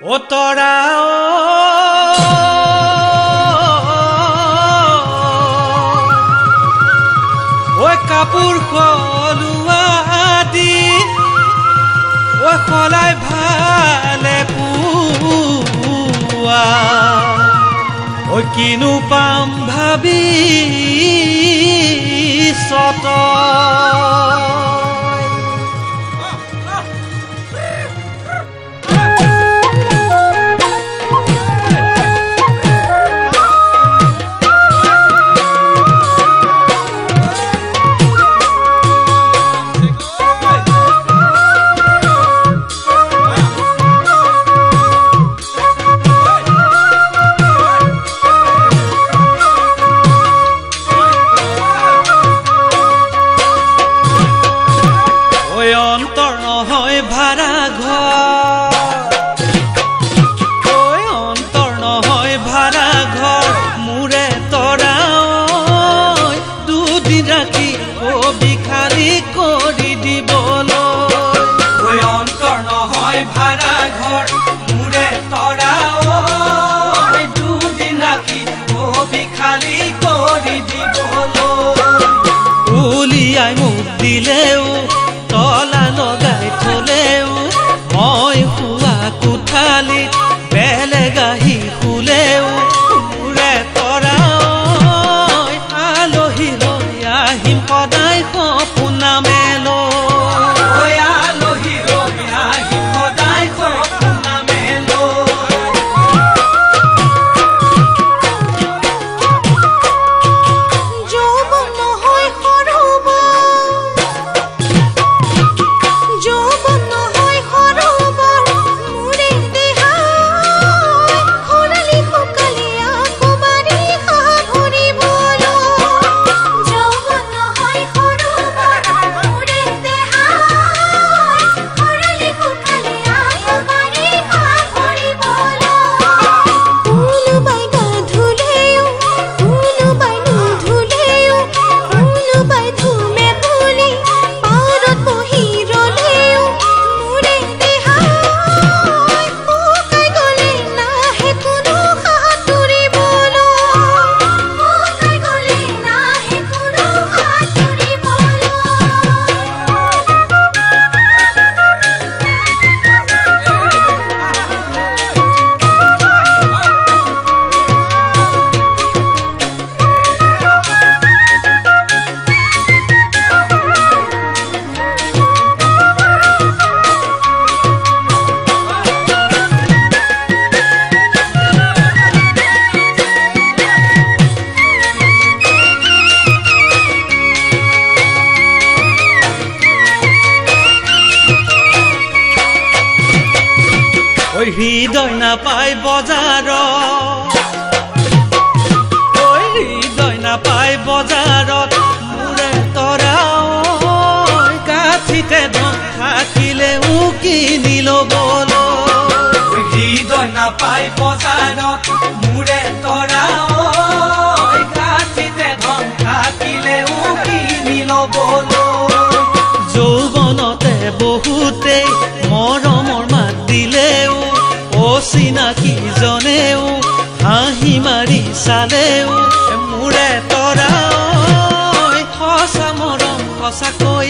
ও তৰা ঐ কাপোৰ খলোৱা দি ঐ সলাই ভালে পুৱা ঐ কিনো পাম ভাবি সত দিলেও তলা লগাই থলেও মই শুৱা কোঠালিত বেলেগ আহি শুলেও মোৰে তৰা আলহী লৈ আহিম সদায় সপোনা মেলো আলহী লৈ আহিম সদায় সপোনা মেলো হৃদয় নাপায় বজাৰত হৃদয় নাপায় বজাৰত মোৰে তৰা কাঠিতে ধন থাকিলেও কিনি ল'বলৈ হৃদয় নাপায় বজাৰত মোৰে তৰা কাঠিতে ধন থাকিলেও কিনি ল'বলৈ যৌৱনতে বহুতেই মৰমৰ মাত দিলেও অচিনাকি জনেও হাঁহি মাৰি চালেও মোৰে তৰা সঁচা মৰম সঁচাকৈ